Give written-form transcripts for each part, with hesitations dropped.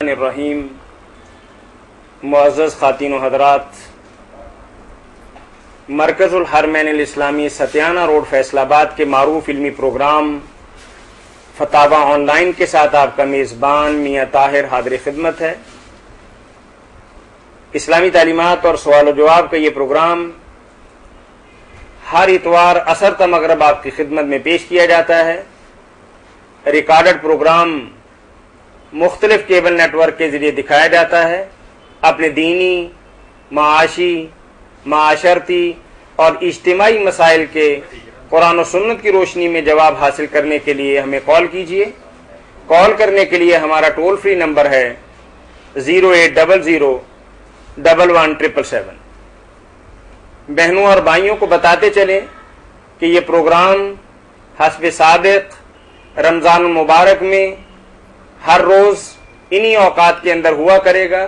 الرحیم معزز خواتین و حضرات، مرکز الحرمین الاسلامی ستیانہ روڈ فیصل آباد کے معروف علمی پروگرام فتاوی آن لائن کے ساتھ آپ کا میزبان میاں طاہر حاضر خدمت ہے۔ اسلامی تعلیمات اور سوال و جواب کا یہ پروگرام ہر اتوار عصر تا مغرب آپ کی خدمت میں پیش کیا جاتا ہے۔ ریکارڈڈ پروگرام مختلف کیبل نیٹ ورک کے ذریعے دکھایا جاتا ہے۔ اپنے دینی، معاشی، معاشرتی اور اجتماعی مسائل کے قرآن و سنت کی روشنی میں جواب حاصل کرنے کے لیے ہمیں کال کیجیے۔ کال کرنے کے لیے ہمارا ٹول فری نمبر ہے 08001177777۔ بہنوں اور بھائیوں کو بتاتے چلیں کہ یہ پروگرام حسب سابق رمضان المبارک میں ہر روز انہی اوقات کے اندر ہوا کرے گا۔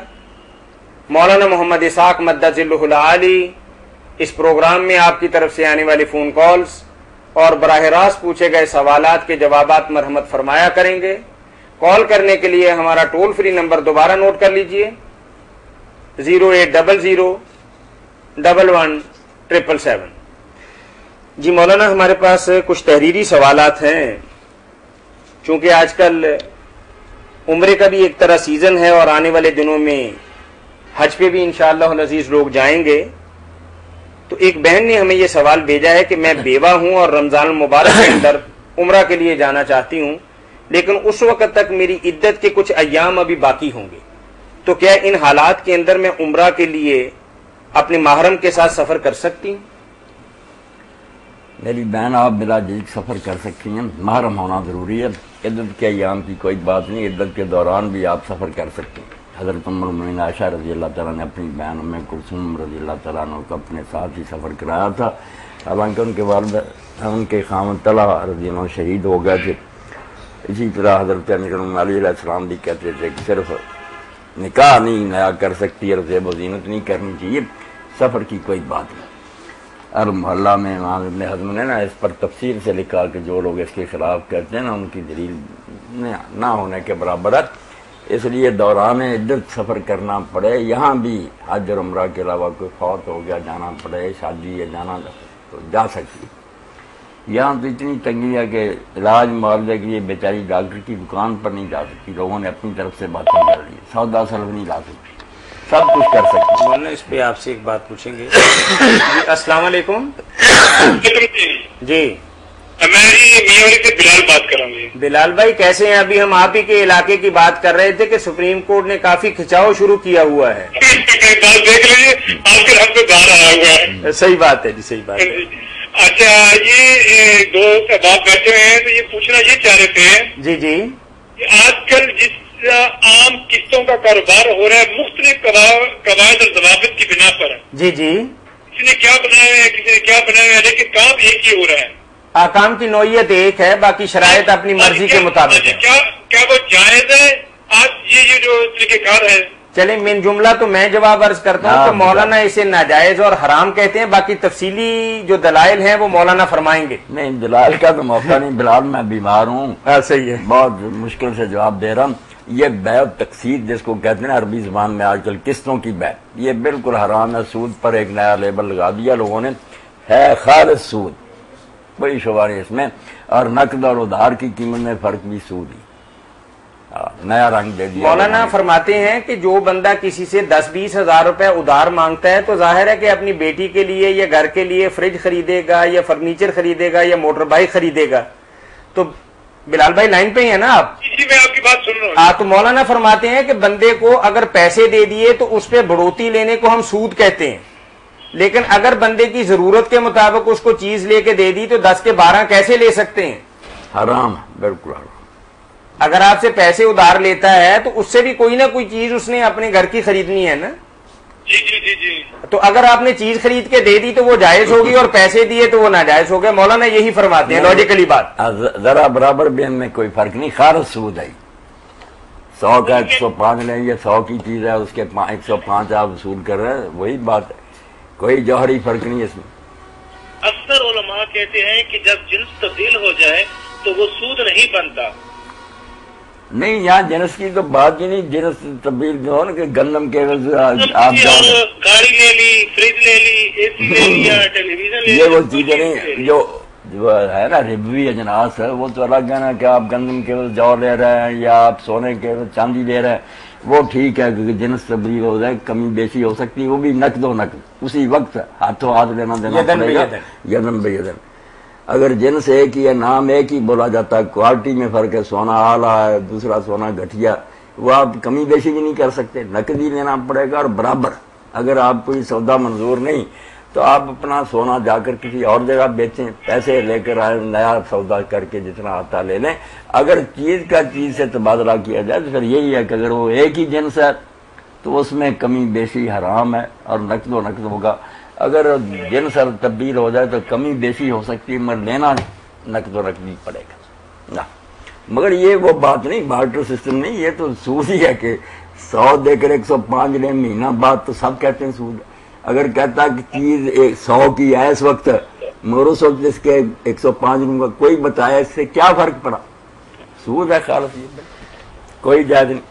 مولانا محمد اسحاق مدد ذلہ العالی اس پروگرام میں آپ کی طرف سے آنے والی فون کالز اور براہ راست پوچھے گئے سوالات کے جوابات مرحمت فرمایا کریں گے۔ کال کرنے کے لیے ہمارا ٹول فری نمبر دوبارہ نوٹ کر لیجئے 08001177777۔ جی مولانا، ہمارے پاس کچھ تحریری سوالات ہیں۔ چونکہ آج کل عمرے کا بھی ایک طرح سیزن ہے اور آنے والے دنوں میں حج پہ بھی انشاءاللہ العزیز لوگ جائیں گے، تو ایک بہن نے ہمیں یہ سوال بھیجا ہے کہ میں بیوہ ہوں اور رمضان المبارک کے اندر عمرہ کے لیے جانا چاہتی ہوں، لیکن اس وقت تک میری عدت کے کچھ ایام ابھی باقی ہوں گے، تو کیا ان حالات کے اندر میں عمرہ کے لیے اپنے محرم کے ساتھ سفر کر سکتی ہوں؟ میری بہن، آپ بلا جھجک سفر کر سکتی ہیں۔ محرم ہونا ضروری ہے۔ عدت کے ایام کی کوئی بات نہیں، عدت کے دوران بھی آپ سفر کر سکتے ہیں۔ حضرت ام المؤمنین عائشہ رضی اللہ تعالیٰ نے اپنی بہن ام کلثوم رضی اللہ تعالیٰ عنہ کو اپنے ساتھ ہی سفر کرایا تھا، حالانکہ ان کے والد ان کے خاوند طلحہ رضی اللہ عنہ شہید ہو گئے تھے۔ اسی طرح حضرت امیر المؤمنین علی علیہ السلام بھی کہتے تھے کہ صرف نکاح نہیں نیا کر سکتی اور زیب و زینت نہیں کرنی چاہیے، سفر کی کوئی بات نہیں۔ ہر محلہ میں امام ابن حزم نے اس پر تفصیل سے لکھا کہ جو لوگ اس کے خلاف کہتے ہیں ان کی دلیل نہ ہونے کے برابر ہے، اس لیے دوران عدت سفر کرنا پڑے۔ یہاں بھی حج اور عمرہ کے علاوہ کوئی فوت ہو گیا جانا پڑے، شادی یا جانا تو جا سکتی۔ یہاں تو اتنی تنگی ہے کہ علاج معالجے کے لیے بیچاری ڈاکٹر کی دکان پر نہیں جا سکتی، لوگوں نے اپنی طرف سے باتیں کر لی، سودا سلف نہیں لا سکتی، سب کچھ کر سکتی۔ مولانا اس پہ آپ سے ایک بات پوچھیں گے۔ جی السلام علیکم۔ جی میں میاں سے بلال بات کر رہا ہوں۔ بلال بھائی کیسے ہیں؟ ابھی ہم آپ ہی کے علاقے کی بات کر رہے تھے کہ سپریم کورٹ نے کافی کھچاؤ شروع کیا ہوا ہے۔ دیکھ لیجیے آپ کے ہم پہ باہر آیا ہوا ہے۔ صحیح بات ہے جی، صحیح بات ہے۔ اچھا، یہ دو احباب بیٹھے ہوئے ہیں تو یہ پوچھنا یہ چاہ رہے تھے جی جی کہ آج کل جس عام قسطوں کا کاروبار ہو رہا ہے مختلف قواعد اور ضوابط کی بنا پر، جی جی، کسی نے کیا بنایا ہے کسی نے کیا بنایا ہے، لیکن کام ایک ہی ہو رہا ہے، آکام کی نوعیت ایک ہے، باقی شرائط اپنی مرضی کے مطابق ہے۔ کیا وہ جائز ہے آج یہ جو طریقہ کار ہے؟ چلیں من جملہ تو میں جواب عرض کرتا ہوں کہ مولانا اسے ناجائز اور حرام کہتے ہیں، باقی تفصیلی جو دلائل ہیں وہ مولانا فرمائیں گے۔ نہیں، دلائل کا تو موقع نہیں، بلال میں بیمار ہوں، صحیح ہے، بہت مشکل سے جواب دے رہا ہوں۔ یہ بیع و تقسیط جس کو کہتے ہیں عربی زبان میں آج کل قسطوں کی بیع، یہ بالکل حرام ہے۔ سود پر ایک نیا لیبل لگا دیا لوگوں نے، ہے خالص سود، کوئی شبہ نہیں اس میں، اور نقد اور ادھار کی قیمت میں فرق بھی سود ہی، نیا رنگ دے دیا۔ مولانا فرماتے ہیں کہ جو بندہ کسی سے 10-20 ہزار روپے ادھار مانگتا ہے تو ظاہر ہے کہ اپنی بیٹی کے لیے یا گھر کے لیے فریج خریدے گا یا فرنیچر خریدے گا یا موٹر بائک خریدے گا۔ تو بلال بھائی لائن پہ ہی ہے نا آپ؟ جی میں آپ کی بات سن رہا ہوں۔ تو مولانا فرماتے ہیں کہ بندے کو اگر پیسے دے دیے تو اس پہ بڑھوتی لینے کو ہم سود کہتے ہیں، لیکن اگر بندے کی ضرورت کے مطابق اس کو چیز لے کے دے دی تو 10 کے 12 کیسے لے سکتے ہیں؟ حرام، بالکل حرام۔ اگر آپ سے پیسے ادھار لیتا ہے تو اس سے بھی کوئی نہ کوئی چیز اس نے اپنے گھر کی خریدنی ہے نا۔ جی جی جی جی، تو اگر آپ نے چیز خرید کے دے دی تو وہ جائز ہوگی اور پیسے دیے تو وہ ناجائز ہو گئے۔ مولانا یہی فرماتے ہیں لاجیکلی بات۔ ذرا برابر بھی ان میں کوئی فرق نہیں، خالص سود ہے۔ 100 کا 105 لیں، یہ 100 کی چیز ہے، اس کے 105 آپ وصول کر رہے ہیں، وہی بات ہے، کوئی جوہری فرق نہیں اس میں۔ اکثر علماء کہتے ہیں کہ جب جنس تبدیل ہو جائے تو وہ سود نہیں بنتا، نہیں یہاں جنس کی تو بات ہی نہیں، جنس تبدیل جو ہو نا کہ گندم کے آپ گاڑی لے لی، فریج لے لی، اے سی لے لیا، ٹیلی ویژن لے یہ لیا، وہ چیزیں نہیں جو ہے نا ربوی اجناس ہے، وہ تو الگ ہے نا کہ آپ گندم کے جو لے رہے ہیں یا آپ سونے کے چاندی لے رہے ہیں، وہ ٹھیک ہے کہ جنس تبدیل ہو جائے، کمی بیشی ہو سکتی ہے، وہ بھی نقد و نقد اسی وقت ہاتھوں ہاتھ لینا دینا پڑے گا، یدن بے یدن۔ اگر جنس ایک ہی ہے، نام ایک ہی بولا جاتا ہے، کوالٹی میں فرق ہے، سونا اعلیٰ ہے دوسرا سونا گھٹیا، وہ آپ کمی بیشی بھی نہیں کر سکتے، نقد ہی لینا پڑے گا اور برابر۔ اگر آپ کوئی سودا منظور نہیں تو آپ اپنا سونا جا کر کسی اور جگہ بیچیں، پیسے لے کر آئیں، نیا سودا کر کے جتنا آتا لے لیں۔ اگر چیز کا چیز سے تبادلہ کیا جائے تو پھر یہی ہے کہ اگر وہ ایک ہی جنس ہے تو اس میں کمی بیشی حرام ہے اور نقد و نقد ہوگا۔ اگر جنس تبدیل ہو جائے تو کمی بیشی ہو سکتی ہے مگر لینا نقد و نقد ہی پڑے گا۔ مگر یہ وہ بات نہیں، بارٹر سسٹم نہیں، یہ تو سود ہی ہے کہ 100 دے کر 105 لیں، مہینہ بعد تو سب کہتے ہیں سود ہے۔ اگر کہتا کہ چیز 100 کی ہے اس وقت مگر اس وقت اس کے 105 لوں گا، کوئی بتایا اس سے کیا فرق پڑا؟ سود ہے خالص، کوئی جائز نہیں۔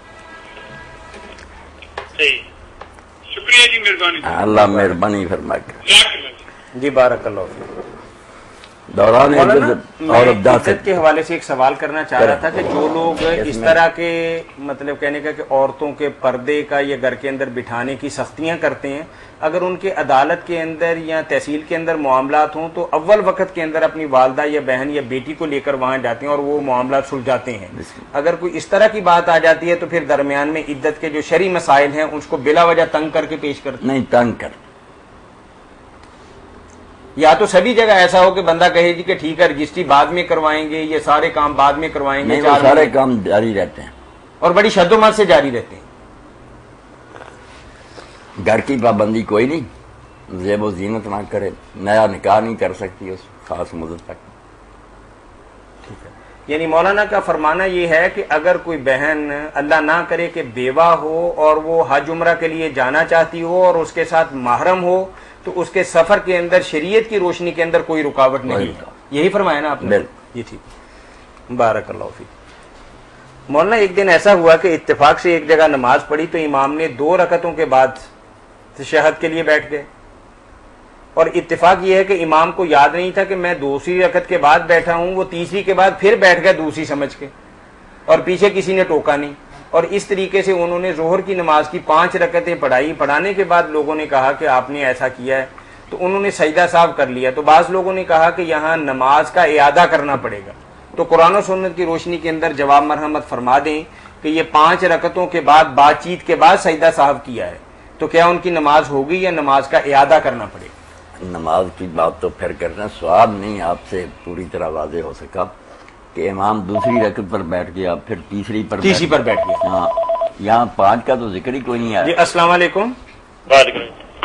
شکریہ جی، مہربانی، اللہ مہربانی فرما کر۔ جی بارک اللہ فیک۔ دوران عزت کے حوالے سے ایک سوال کرنا چاہ رہا تھا کہ جو لوگ اس طرح کے مطلب کہنے کا کہ عورتوں کے پردے کا یا گھر کے اندر بٹھانے کی سختیاں کرتے ہیں، اگر ان کے عدالت کے اندر یا تحصیل کے اندر معاملات ہوں تو اول وقت کے اندر اپنی والدہ یا بہن یا بیٹی کو لے کر وہاں جاتے ہیں اور وہ معاملات سلجھاتے ہیں۔ اگر کوئی اس طرح کی بات آ جاتی ہے تو پھر درمیان میں عدت کے جو شرعی مسائل ہیں اس کو بلا وجہ تنگ کر کے پیش کرتے ہیں؟ نہیں، تنگ کر، یا تو سبھی جگہ ایسا ہو کہ بندہ کہے جی کہ ٹھیک ہے رجسٹری بعد میں کروائیں گے، یہ سارے کام بعد میں کروائیں گے، سارے کام جاری رہتے ہیں اور بڑی شد و مت سے جاری رہتے ہیں۔ گھر کی پابندی کوئی نہیں، زیب و زینت نہ کرے، نیا نکاح نہیں کر سکتی اس خاص مدت تک۔ یعنی مولانا کا فرمانا یہ ہے کہ اگر کوئی بہن اللہ نہ کرے کہ بیوہ ہو اور وہ حج عمرہ کے لیے جانا چاہتی ہو اور اس کے ساتھ محرم ہو تو اس کے سفر کے اندر شریعت کی روشنی کے اندر کوئی رکاوٹ نہیں ہے، یہی فرمایا نا آپ نے؟ جی ٹھیک، بارک اللہ فیک۔ مولانا ایک دن ایسا ہوا کہ اتفاق سے ایک جگہ نماز پڑھی تو امام نے 2 رکعتوں کے بعد تشہد کے لیے بیٹھ گئے، اور اتفاق یہ ہے کہ امام کو یاد نہیں تھا کہ میں دوسری رکعت کے بعد بیٹھا ہوں، وہ تیسری کے بعد پھر بیٹھ گئے دوسری سمجھ کے، اور پیچھے کسی نے ٹوکا نہیں، اور اس طریقے سے انہوں نے ظہر کی نماز کی 5 رکعتیں پڑھائی۔ پڑھانے کے بعد لوگوں نے کہا کہ آپ نے ایسا کیا ہے تو انہوں نے سجدہ صاحب کر لیا، تو بعض لوگوں نے کہا کہ یہاں نماز کا اعادہ کرنا پڑے گا، تو قرآن و سنت کی روشنی کے اندر جواب مرحمت فرما دیں کہ یہ 5 رکعتوں کے بعد بات چیت کے بعد سجدہ صاحب کیا ہے تو کیا ان کی نماز ہوگی یا نماز کا اعادہ کرنا پڑے گا؟ نماز کی بات تو پھر کرنا، سوال نہیں آپ سے پوری طرح واضح ہو سکا کہ امام دوسری رکعت پر بیٹھ گیا پھر تیسری پر بیٹھ گیا۔ ہاں، یہاں 5 کا تو ذکر ہی کوئی نہیں آیا۔ جی السلام علیکم۔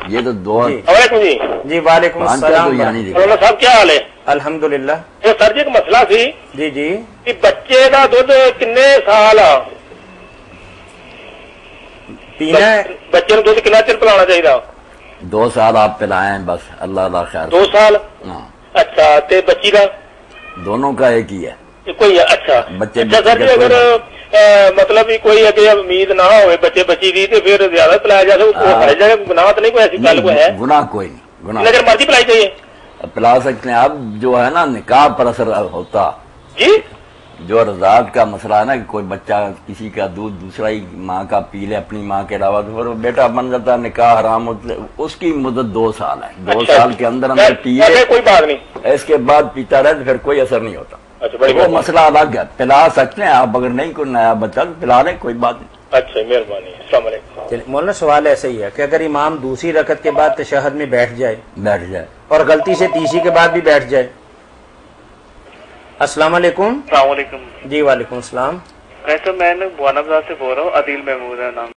یہ تو 2 جی وعلیکم السلام مولانا صاحب، کیا حال ہے؟ الحمدللہ۔ سر جی ایک مسئلہ سی جی کہ بچے کا دودھ کنے سال پینا ہے؟ بچے کو دودھ کتنا چر پلانا چاہیے؟ 2 سال آپ پلائیں بس، اللہ خیر۔ 2 سال؟ ہاں۔ اچھا، تے بچی کا؟ دونوں کا ایک ہی ہے کوئی؟ اچھا سر جی، اگر مطلب کوئی اگے امید نہ ہوئے بچے بچی کی تو پھر زیادہ پلایا جائے، گناہ تو نہیں کوئی ایسی گل کوئی ہے؟ گناہ کوئی نہیں، گناہ اگر مرضی پلائی چاہیے پلا سکتے ہیں۔ اب جو ہے نا نکاح پر اثر ہوتا، جی جو رضاعت کا مسئلہ ہے نا کہ کوئی بچہ کسی کا دودھ دوسرا ہی ماں کا پی لے اپنی ماں کے علاوہ تو پھر بیٹا بن جاتا ہے، نکاح حرام ہوتا ہے، اس کی مدت 2 سال ہے۔ 2 سال کے اندر پیے، کوئی بات نہیں، اس کے بعد پیتا رہے تو پھر کوئی اثر نہیں ہوتا۔ وہ مسئلہ الگ ہے، پلا سکتے ہیں آپ، اگر نہیں کوئی نیا بچہ تو پلا لیں، کوئی بات نہیں۔ اچھا مہربانی، السلام علیکم۔ مولانا سوال ایسا ہی ہے کہ اگر امام دوسری رکعت کے بعد تشہد میں بیٹھ جائے اور غلطی سے تیسری کے بعد بھی بیٹھ جائے؟ السلام علیکم۔ السلام علیکم۔ جی وعلیکم السلام۔ میں بوانا بازار سے بول رہا ہوں، عدیل محمود ہے نام۔